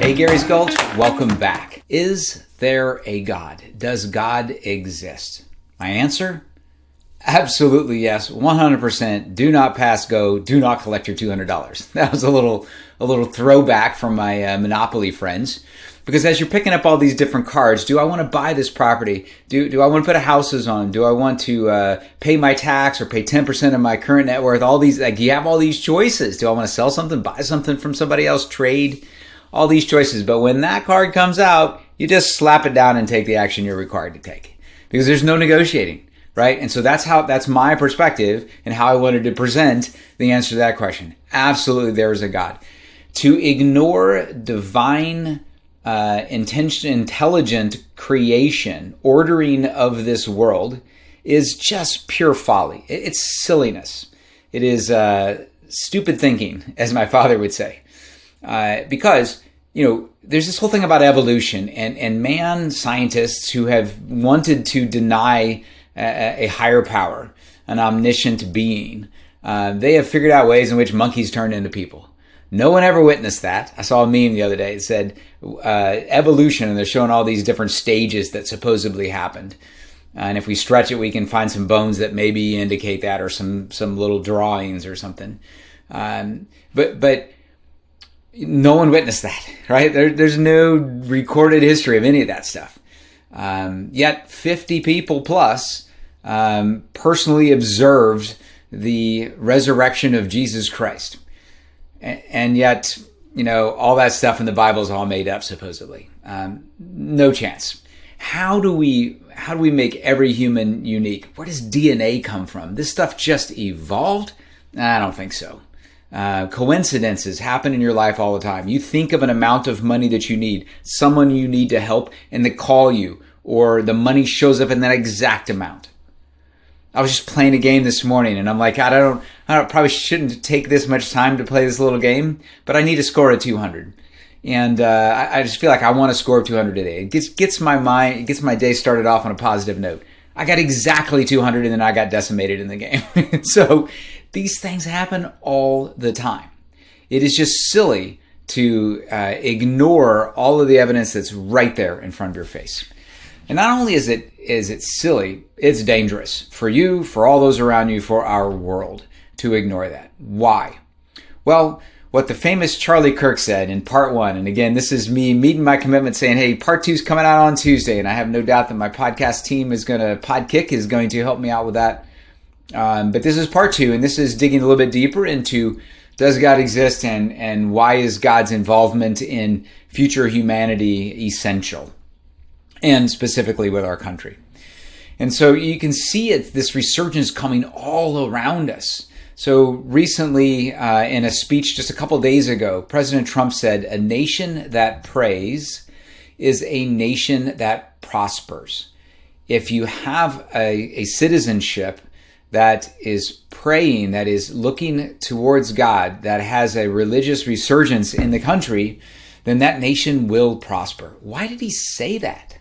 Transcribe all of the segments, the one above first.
Hey, Gary's Gulch, welcome back. Is there a God? Does God exist? My answer? Absolutely yes, 100%. Do not pass go. Do not collect your $200. That was a little throwback from my Monopoly friends. Because as you're picking up all these different cards, do I want to buy this property? Do I want to put a houses on? Do I want to pay my tax or pay 10% of my current net worth? All these, like, you have all these choices. Do I want to sell something, buy something from somebody else, trade? All these choices. But when that card comes out, you just slap it down and take the action you're required to take. Because there's no negotiating, right? And so that's my perspective and how I wanted to present the answer to that question. Absolutely, there is a God. To ignore divine intelligent creation, ordering of this world is just pure folly. It's silliness. It is stupid thinking, as my father would say. Because, there's this whole thing about evolution and scientists who have wanted to deny a higher power, an omniscient being. They have figured out ways in which monkeys turn into people. No one ever witnessed that. I saw a meme the other day. It said evolution, and they're showing all these different stages that supposedly happened. And if we stretch it, we can find some bones that maybe indicate that, or some little drawings or something. But no one witnessed that, right? There's no recorded history of any of that stuff. Yet 50 people plus personally observed the resurrection of Jesus Christ. And yet, all that stuff in the Bible is all made up, supposedly. No chance. How do we make every human unique? Where does DNA come from? This stuff just evolved? I don't think so. Coincidences happen in your life all the time. You think of an amount of money that you need, someone you need to help, and they call you, or the money shows up in that exact amount. I was just playing a game this morning, and I'm like, I probably shouldn't take this much time to play this little game, but I need to score a 200. And I just feel like I want to score 200 today. It gets my day started off on a positive note. I got exactly 200, and then I got decimated in the game. So these things happen all the time. It is just silly to ignore all of the evidence that's right there in front of your face. And not only is it silly, it's dangerous for you, for all those around you, for our world to ignore that. Why? Well, what the famous Charlie Kirk said in part 1, and again, this is me meeting my commitment saying, hey, part 2 is coming out on Tuesday, and I have no doubt that my podcast team Podkick is going to help me out with that. But this is part 2, and this is digging a little bit deeper into, does God exist, and why is God's involvement in future humanity essential? And specifically with our country. And so you can see this resurgence coming all around us. So recently, in a speech just a couple days ago, President Trump said, a nation that prays is a nation that prospers. If you have a citizenship that is praying, that is looking towards God, that has a religious resurgence in the country, then that nation will prosper. Why did he say that?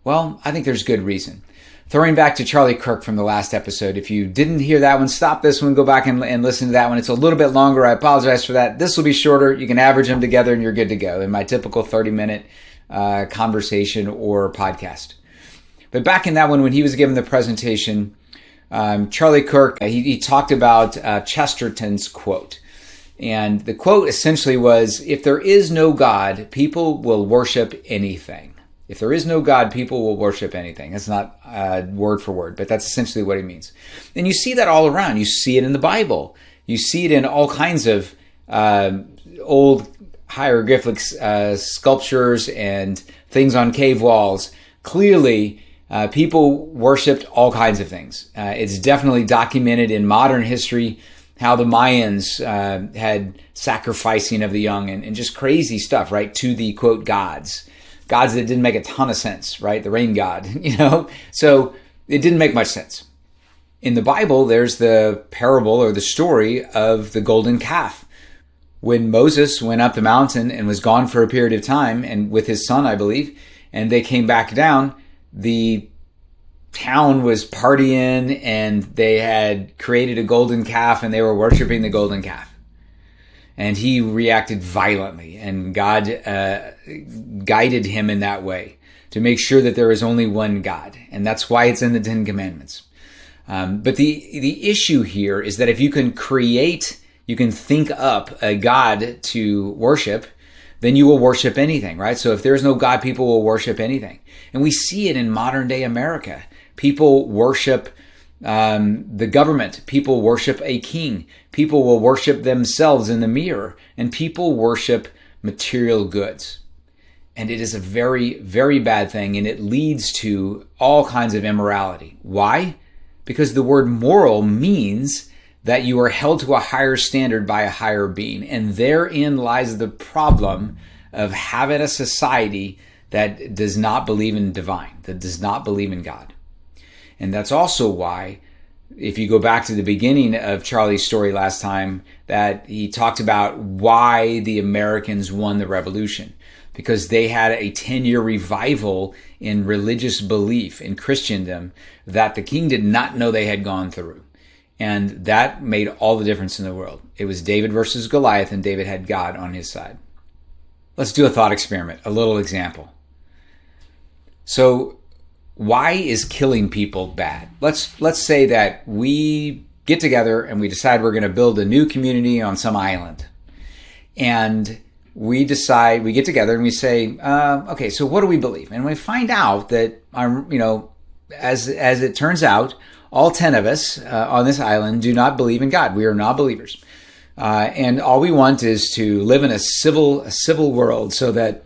Well, I think there's good reason. Throwing back to Charlie Kirk from the last episode, if you didn't hear that one, stop this one, go back and listen to that one. It's a little bit longer. I apologize for that. This will be shorter. You can average them together and you're good to go in my typical 30-minute conversation or podcast. But back in that one, when he was giving the presentation, Charlie Kirk, he talked about Chesterton's quote. And the quote essentially was, if there is no God, people will worship anything. If there is no God, people will worship anything. That's not word for word, but that's essentially what he means. And you see that all around. You see it in the Bible. You see it in all kinds of old hieroglyphic sculptures and things on cave walls. Clearly, people worshipped all kinds of things. It's definitely documented in modern history how the Mayans had sacrificing of the young and just crazy stuff, right, to the, quote, gods. Gods that didn't make a ton of sense, right? The rain god, So it didn't make much sense. In the Bible, there's the parable or the story of the golden calf. When Moses went up the mountain and was gone for a period of time, and with his son, I believe, and they came back down, the town was partying and they had created a golden calf and they were worshiping the golden calf. and he reacted violently, and God guided him in that way to make sure that there is only one God, and that's why it's in the Ten Commandments. But the issue here is that if you can think up a God to worship, then you will worship anything, right? So if there's no God, people will worship anything. And we see it in modern day America. People worship the government. People worship a king. People will worship themselves in the mirror. And people worship material goods. And it is a very, very bad thing. And it leads to all kinds of immorality. Why? Because the word moral means that you are held to a higher standard by a higher being. And therein lies the problem of having a society that does not believe in divine, that does not believe in God. And that's also why, if you go back to the beginning of Charlie's story last time, that he talked about why the Americans won the revolution. Because they had a 10-year revival in religious belief in Christendom that the king did not know they had gone through. And that made all the difference in the world. It was David versus Goliath, and David had God on his side. Let's do a thought experiment, a little example. So why is killing people bad? Let's say that we get together and we decide we're going to build a new community on some island. And we get together and we say, okay, so what do we believe? And we find out that, as it turns out, all 10 of us on this island do not believe in God. We are not believers. And all we want is to live in a civil world so that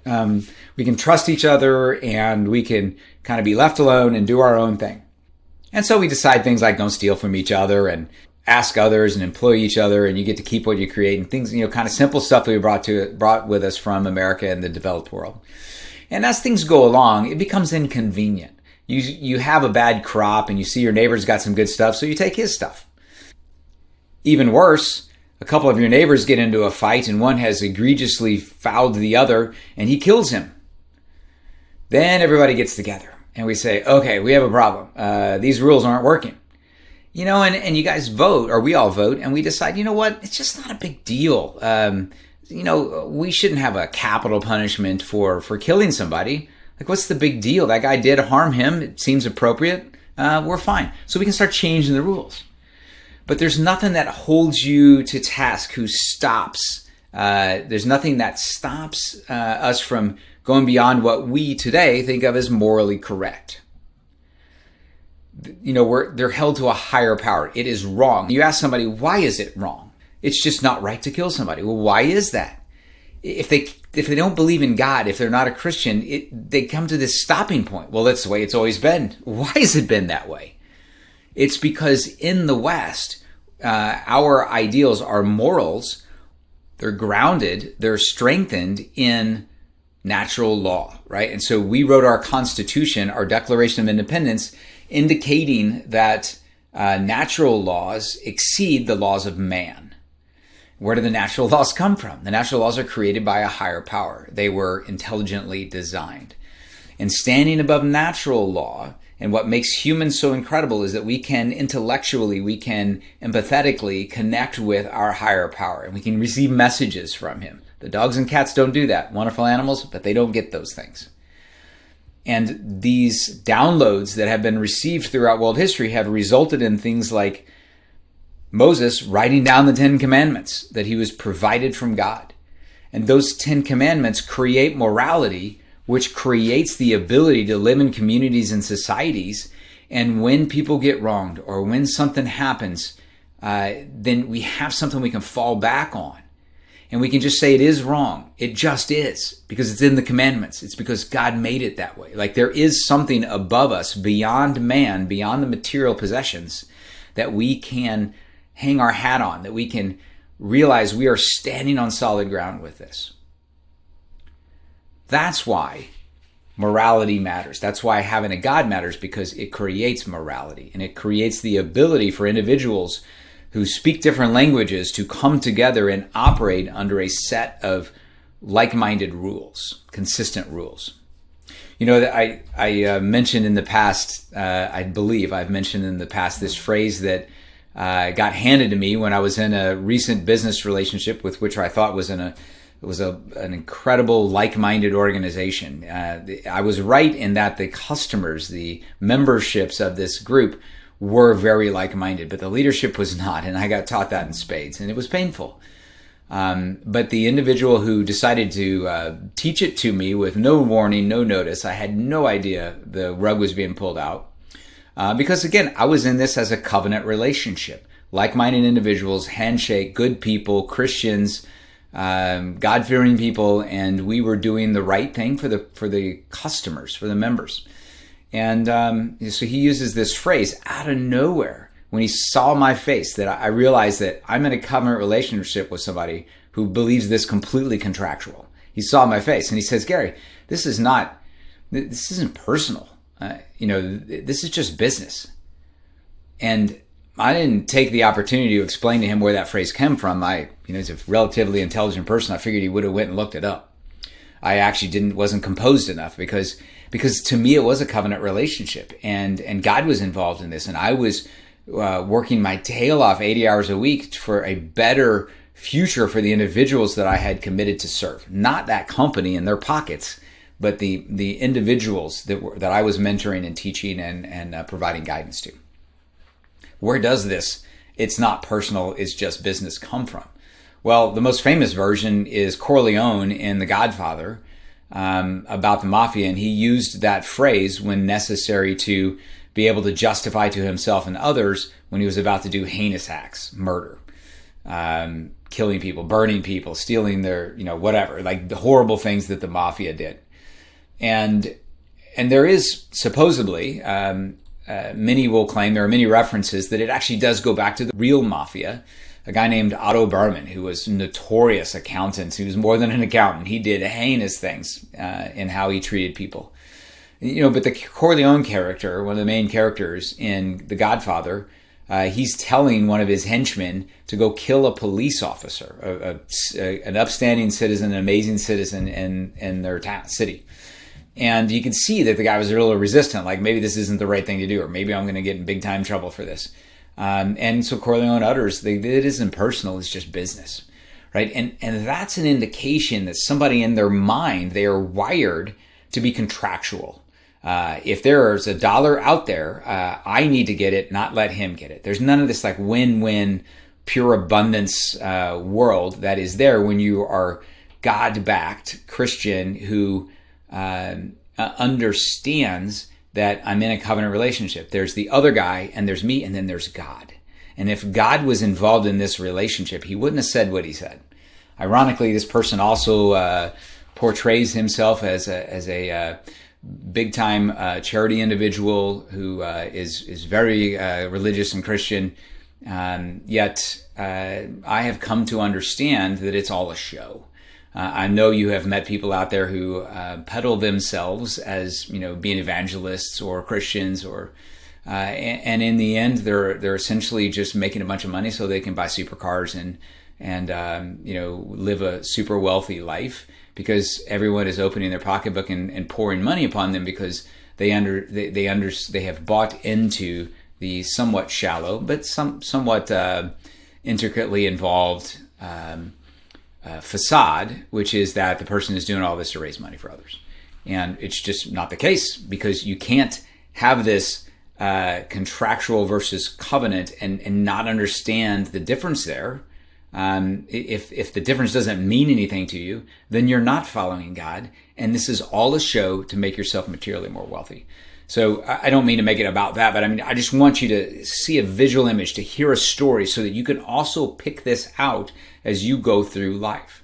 we can trust each other and we can kind of be left alone and do our own thing. And so we decide things like don't steal from each other and ask others and employ each other, and you get to keep what you create, and things, kind of simple stuff that we brought with us from America and the developed world. And as things go along, it becomes inconvenient. You have a bad crop and you see your neighbor's got some good stuff, so you take his stuff. Even worse, a couple of your neighbors get into a fight and one has egregiously fouled the other and he kills him. Then everybody gets together and we say, okay, we have a problem. These rules aren't working. And you guys vote, or we all vote, and we decide, you know what, it's just not a big deal. We shouldn't have a capital punishment for killing somebody. Like, what's the big deal? That guy did harm him. It seems appropriate. We're fine. So we can start changing the rules. But there's nothing that holds you to task there's nothing that stops us from going beyond what we today think of as morally correct. They're held to a higher power. It is wrong. You ask somebody, why is it wrong? It's just not right to kill somebody. Well, why is that? If they don't believe in God, if they're not a Christian, they come to this stopping point. Well, that's the way it's always been. Why has it been that way? It's because in the West, our ideals, our morals, they're grounded, they're strengthened in natural law, right? And so we wrote our Constitution, our Declaration of Independence, indicating that natural laws exceed the laws of man. Where do the natural laws come from? The natural laws are created by a higher power. They were intelligently designed. And standing above natural law, and what makes humans so incredible is that we can intellectually, we can empathetically connect with our higher power, and we can receive messages from him. The dogs and cats don't do that. Wonderful animals, but they don't get those things. And these downloads that have been received throughout world history have resulted in things like Moses writing down the 10 Commandments that he was provided from God. And those 10 Commandments create morality, which creates the ability to live in communities and societies. And when people get wronged or when something happens, then we have something we can fall back on. And we can just say it is wrong. It just is, because it's in the commandments. It's because God made it that way. Like, there is something above us, beyond man, beyond the material possessions, that we can hang our hat on, that we can realize we are standing on solid ground with this. That's why morality matters. That's why having a God matters, because it creates morality, and it creates the ability for individuals who speak different languages to come together and operate under a set of like-minded rules, consistent rules. I mentioned in the past, I believe I've mentioned in the past this phrase that got handed to me when I was in a recent business relationship with which I thought was an incredible like-minded organization. I was right in that the customers, the memberships of this group were very like-minded, but the leadership was not, and I got taught that in spades, and it was painful. But the individual who decided to teach it to me with no warning, no notice, I had no idea the rug was being pulled out. Because again, I was in this as a covenant relationship. Like-minded individuals, handshake, good people, Christians, God-fearing people, and we were doing the right thing for the customers, for the members. And so he uses this phrase out of nowhere. When he saw my face, that I realized that I'm in a covenant relationship with somebody who believes this completely contractual. He saw my face and he says, Gary, this isn't personal. This is just business. And I didn't take the opportunity to explain to him where that phrase came from. He's a relatively intelligent person. I figured he would have went and looked it up. I actually wasn't composed enough because to me it was a covenant relationship, and God was involved in this, and I was working my tail off 80 hours a week for a better future for the individuals that I had committed to serve. Not that company in their pockets, but the individuals that I was mentoring and teaching and providing guidance to. Where does this, it's not personal, it's just business, come from? Well, the most famous version is Corleone in The Godfather, about the Mafia, and he used that phrase when necessary to be able to justify to himself and others when he was about to do heinous acts, murder, killing people, burning people, stealing their, whatever, like the horrible things that the Mafia did. And there is supposedly, many will claim, there are many references that it actually does go back to the real Mafia, a guy named Otto Berman, who was a notorious accountant. He was more than an accountant. He did heinous things in how he treated people. But the Corleone character, one of the main characters in The Godfather, he's telling one of his henchmen to go kill a police officer, an upstanding citizen, an amazing citizen in their city. And you can see that the guy was a little resistant, like maybe this isn't the right thing to do, or maybe I'm going to get in big time trouble for this. And so Corleone utters, it isn't personal, it's just business, right? And that's an indication that somebody in their mind, they are wired to be contractual. If there's $1 out there, I need to get it, not let him get it. There's none of this like win-win, pure abundance world that is there when you are God-backed Christian who understands that I'm in a covenant relationship. There's the other guy, and there's me, and then there's God. And if God was involved in this relationship, he wouldn't have said what he said. Ironically, this person also portrays himself as a big-time charity individual who is very religious and Christian. Yet I have come to understand that it's all a show. I know you have met people out there who peddle themselves as, being evangelists or Christians, and in the end, they're essentially just making a bunch of money so they can buy supercars and live a super wealthy life, because everyone is opening their pocketbook and pouring money upon them because they have bought into the somewhat shallow but somewhat intricately involved facade, which is that the person is doing all this to raise money for others. And it's just not the case, because you can't have this contractual versus covenant and not understand the difference there. If the difference doesn't mean anything to you, then you're not following God, and this is all a show to make yourself materially more wealthy. So I don't mean to make it about that, but I just want you to see a visual image, to hear a story, so that you can also pick this out as you go through life.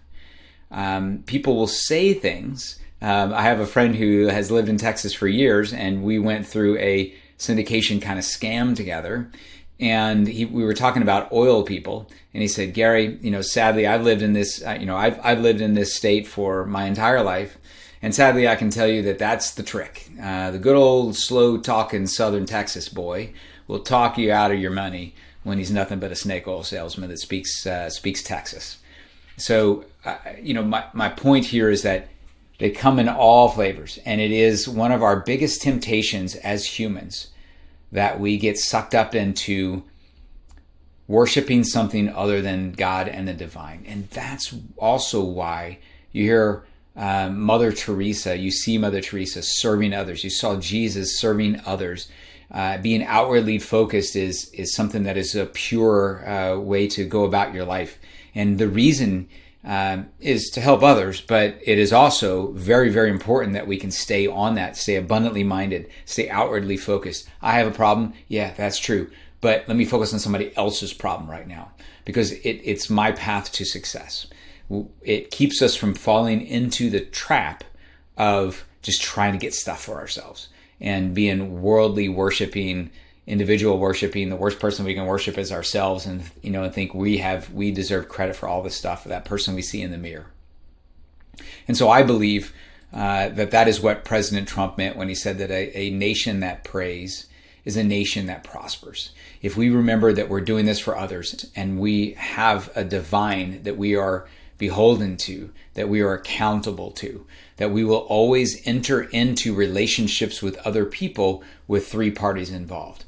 People will say things. I have a friend who has lived in Texas for years, and we went through a syndication kind of scam together. And we were talking about oil people, and he said, Gary, sadly, I've lived in this, I've lived in this state for my entire life. And sadly, I can tell you that that's the trick. The good old slow-talking Southern Texas boy will talk you out of your money when he's nothing but a snake oil salesman that speaks Texas. So, my point here is that they come in all flavors, and it is one of our biggest temptations as humans that we get sucked up into worshiping something other than God and the divine. And that's also why you hear Mother Teresa, you see Mother Teresa serving others. You saw Jesus serving others. Being outwardly focused is something that is a pure way to go about your life. And the reason is to help others, but it is also very, very important that we can stay on that, stay abundantly minded, stay outwardly focused. I have a problem. Yeah, that's true. But let me focus on somebody else's problem right now, because it's my path to success. It keeps us from falling into the trap of just trying to get stuff for ourselves and being worldly worshiping, individual worshiping. The worst person we can worship is ourselves, and and think we deserve credit for all the stuff of that person we see in the mirror. And so I believe that is what President Trump meant when he said that a nation that prays is a nation that prospers. If we remember that we're doing this for others and we have a divine that we are beholden to, that we are accountable to, that we will always enter into relationships with other people with three parties involved: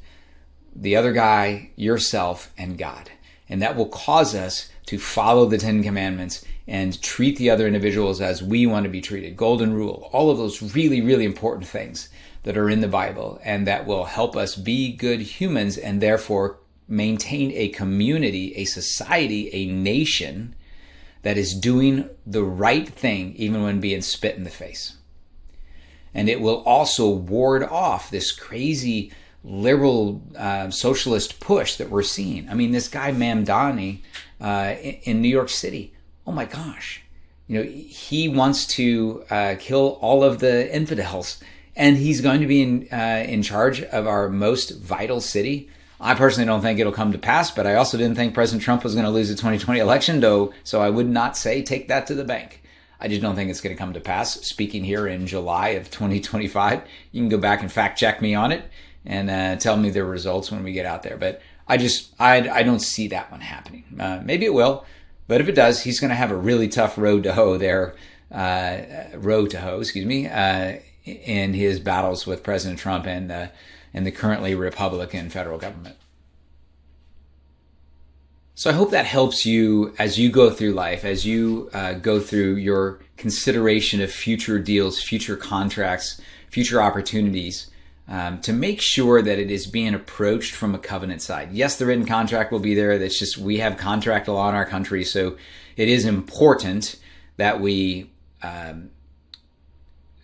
the other guy, yourself, and God. And that will cause us to follow the 10 Commandments and treat the other individuals as we want to be treated. Golden rule, all of those really, really important things that are in the Bible, and that will help us be good humans and therefore maintain a community, a society, a nation that is doing the right thing even when being spit in the face. And it will also ward off this crazy liberal socialist push that we're seeing. I mean, this guy Mamdani in New York City, oh my gosh, he wants to kill all of the infidels, and he's going to be in charge of our most vital city. I personally don't think it'll come to pass, but I also didn't think President Trump was going to lose the 2020 election, though, so I would not say take that to the bank. I just don't think it's going to come to pass. Speaking here in July of 2025, you can go back and fact check me on it and tell me the results when we get out there. But I don't see that one happening. Maybe it will, but if it does, he's going to have a really tough road to hoe there, in his battles with President Trump and the currently Republican federal government. So I hope that helps you as you go through life, as you go through your consideration of future deals, future contracts, future opportunities, to make sure that it is being approached from a covenant side. Yes, the written contract will be there. That's just, we have contract law in our country, so it is important that we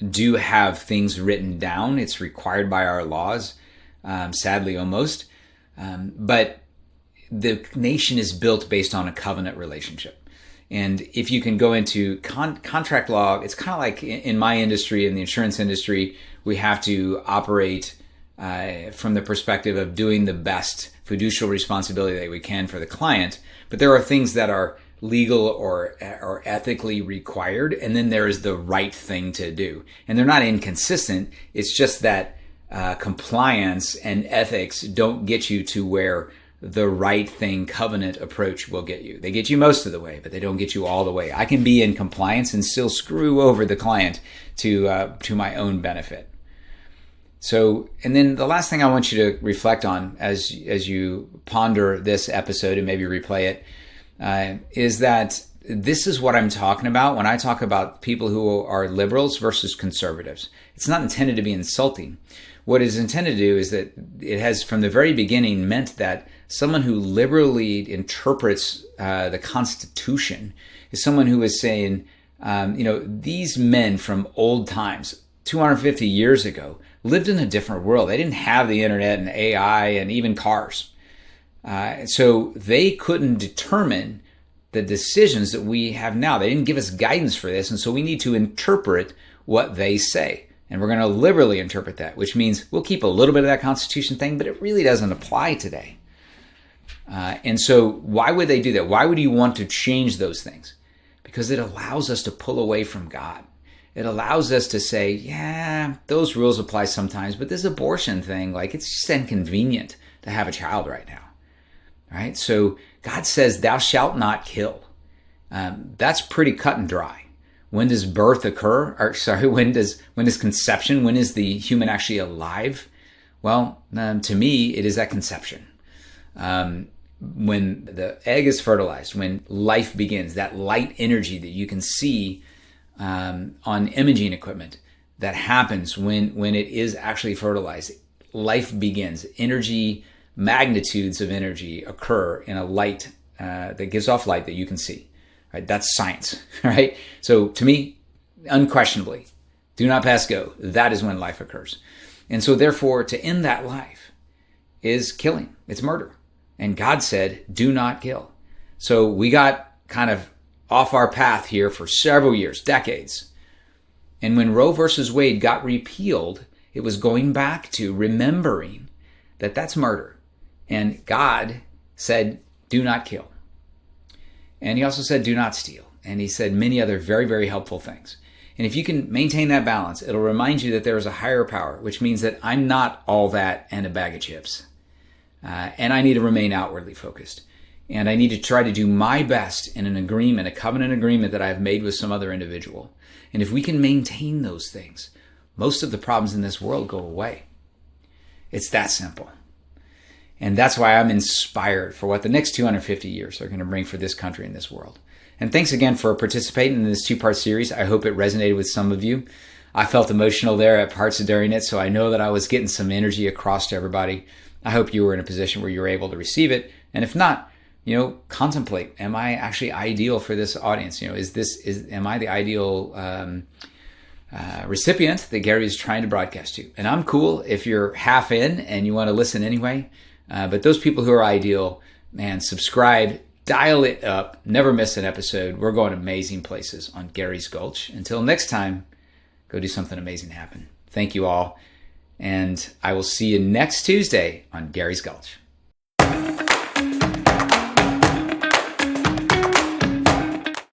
do have things written down. It's required by our laws, sadly almost. But the nation is built based on a covenant relationship. And if you can go into contract law, it's kind of like in my industry, in the insurance industry, we have to operate from the perspective of doing the best fiducial responsibility that we can for the client. But there are things that are legal or ethically required, and then there is the right thing to do. And they're not inconsistent. It's just that compliance and ethics don't get you to where the right thing covenant approach will get you. They get you most of the way, but they don't get you all the way. I can be in compliance and still screw over the client to my own benefit. So, and then the last thing I want you to reflect on as you ponder this episode and maybe replay it, is that this is what I'm talking about when I talk about people who are liberals versus conservatives. It's not intended to be insulting. What it is intended to do is that it has from the very beginning meant that someone who liberally interprets the Constitution is someone who is saying, these men from old times, 250 years ago, lived in a different world. They didn't have the internet and AI and even cars. So they couldn't determine the decisions that we have now. They didn't give us guidance for this, and so we need to interpret what they say. And we're going to liberally interpret that, which means we'll keep a little bit of that Constitution thing, but it really doesn't apply today. And so why would they do that? Why would you want to change those things? Because it allows us to pull away from God. It allows us to say, yeah, those rules apply sometimes, but this abortion thing, it's just inconvenient to have a child right now. Right? So God says, thou shalt not kill. That's pretty cut and dry. When does birth occur? When does conception? When is the human actually alive? Well, to me, it is at conception. when the egg is fertilized, when life begins, that light energy that you can see on imaging equipment, that happens when it is actually fertilized. Life begins. Energy, magnitudes of energy occur in a light that gives off light that you can see. Right? That's science. Right? So to me, unquestionably, do not pass go. That is when life occurs. And so therefore, to end that life is killing. It's murder. And God said, do not kill. So we got kind of off our path here for several years, decades. And when Roe versus Wade got repealed, it was going back to remembering that that's murder. And God said, do not kill. And he also said, do not steal. And he said many other very, very helpful things. And if you can maintain that balance, it'll remind you that there is a higher power, which means that I'm not all that and a bag of chips. And I need to remain outwardly focused. And I need to try to do my best in an agreement, a covenant agreement that I've made with some other individual. And if we can maintain those things, most of the problems in this world go away. It's that simple. And that's why I'm inspired for what the next 250 years are going to bring for this country and this world. And thanks again for participating in this 2-part series. I hope it resonated with some of you. I felt emotional there at parts during it, so I know that I was getting some energy across to everybody. I hope you were in a position where you were able to receive it. And if not, contemplate, am I actually ideal for this audience? Am I the ideal recipient that Gary is trying to broadcast to? And I'm cool if you're half in and you want to listen anyway. But those people who are ideal, man, subscribe, dial it up, never miss an episode. We're going amazing places on Gary's Gulch. Until next time, go do something amazing happen. Thank you all. And I will see you next Tuesday on Gary's Gulch.